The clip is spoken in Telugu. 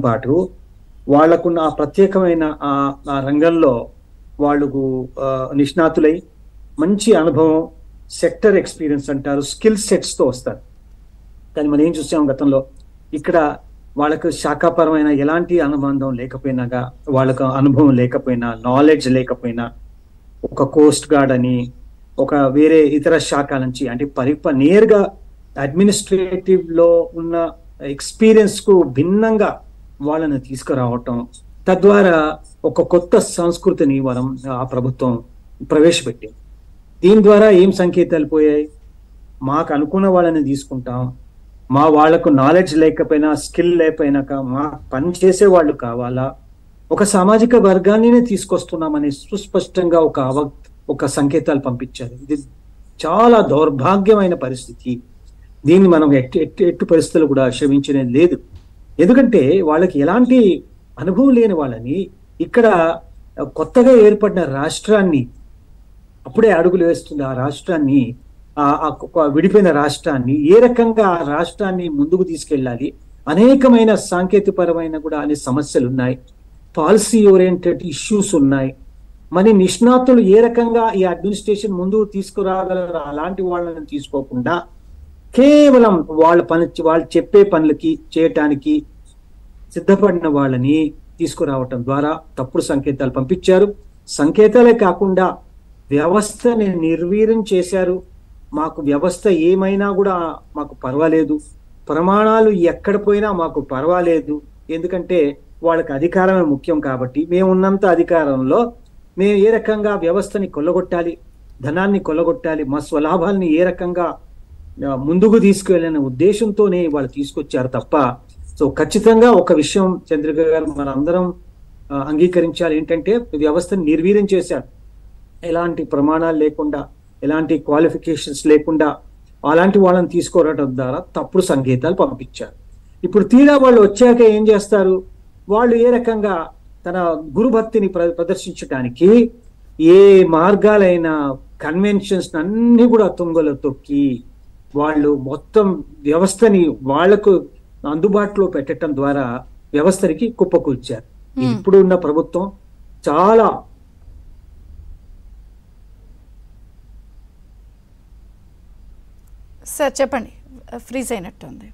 పాటు వాళ్ళకున్న ఆ ప్రత్యేకమైన ఆ రంగంలో వాళ్ళకు నిష్ణాతులై మంచి అనుభవం, సెక్టర్ ఎక్స్పీరియన్స్ అంటారు, స్కిల్ సెట్స్ తో వస్తారు. కానీ మనం ఏం చూసాం గతంలో, ఇక్కడ వాళ్ళకు శాఖాపరమైన ఎలాంటి అనుబంధం లేకపోయినాగా, వాళ్ళకు అనుభవం లేకపోయినా, నాలెడ్జ్ లేకపోయినా, ఒక కోస్ట్ గార్డ్ అని ఒక వేరే ఇతర శాఖ నుంచి అంటే నేరుగా అడ్మినిస్ట్రేటివ్ లో ఉన్న ఎక్స్పీరియన్స్ కు భిన్నంగా వాళ్ళని తీసుకురావటం, తద్వారా ఒక కొత్త సంస్కృతిని ఆ ప్రభుత్వం ప్రవేశపెట్టింది. దీని ద్వారా ఏం సంకేతాలు పోయాయి? మాకు అనుకున్న వాళ్ళని తీసుకుంటాం, మా వాళ్లకు నాలెడ్జ్ లేకపోయినా, స్కిల్ లేకపోయినాక మా పని చేసే వాళ్ళు కావాలా, ఒక సామాజిక వర్గాన్ని తీసుకొస్తున్నామని సుస్పష్టంగా ఒక సంకేతాలు పంపించారు. ఇది చాలా దౌర్భాగ్యమైన పరిస్థితి. దీన్ని మనం ఎట్టి పరిస్థితులు కూడా క్షమించలేదు లేదు. ఎందుకంటే వాళ్ళకి ఎలాంటి అనుభవం లేని వాళ్ళని ఇక్కడ కొత్తగా ఏర్పడిన రాష్ట్రాన్ని, అప్పుడే అడుగులు వేస్తుంది ఆ రాష్ట్రాన్ని, విడిపోయిన రాష్ట్రాన్ని ఏ రకంగా ఆ రాష్ట్రాన్ని ముందుకు తీసుకెళ్ళాలి, అనేకమైన సాంకేతికపరమైన కూడా అనే సమస్యలు ఉన్నాయి, పాలసీ ఓరియంటెడ్ ఇష్యూస్ ఉన్నాయి. మరి నిష్ణాతులు ఏ రకంగా ఈ అడ్మినిస్ట్రేషన్ ముందుకు తీసుకురాగలరు? అలాంటి వాళ్ళని తీసుకోకుండా కేవలం వాళ్ళు చెప్పే పనులకి చేయటానికి సిద్ధపడిన వాళ్ళని తీసుకురావటం ద్వారా తప్పుడు సంకేతాలు పంపించారు. సంకేతాలే కాకుండా వ్యవస్థని నిర్వీర్యం చేశారు. మాకు వ్యవస్థ ఏమైనా కూడా మాకు పర్వాలేదు, ప్రమాణాలు ఎక్కడ పోయినా మాకు పర్వాలేదు, ఎందుకంటే వాళ్ళకి అధికారమే ముఖ్యం కాబట్టి, మేము ఉన్నంత అధికారంలో మేము ఏ రకంగా వ్యవస్థని కొల్లగొట్టాలి, ధనాన్ని కొల్లగొట్టాలి, మా స్వలాభాలని ఏ రకంగా ముందుకు తీసుకువెళ్ళిన ఉద్దేశంతోనే వాళ్ళు తీసుకొచ్చారు తప్ప. సో ఖచ్చితంగా ఒక విషయం చంద్రిక గారు మనందరం అంగీకరించాలి, ఏంటంటే వ్యవస్థను నిర్వీర్యం చేశారు. ఎలాంటి ప్రమాణాలు లేకుండా, ఎలాంటి క్వాలిఫికేషన్స్ లేకుండా అలాంటి వాళ్ళని తీసుకోవడం ద్వారా తప్పుడు సంకేతాలు పంపించారు. ఇప్పుడు తీరా వాళ్ళు వచ్చాక ఏం చేస్తారు? వాళ్ళు ఏ రకంగా తన గురుభక్తిని ప్రదర్శించడానికి ఏ మార్గాలైనా, కన్వెన్షన్స్ అన్ని కూడా తుంగలో తొక్కి వాళ్ళు మొత్తం వ్యవస్థని వాళ్లకు అందుబాటులో పెట్టడం ద్వారా వ్యవస్థనికి కుప్పకూల్చారు. ఇప్పుడు ఉన్న ప్రభుత్వం చాలా సార్ చెప్పండి, ఫ్రీజ్ అయినట్టుంది.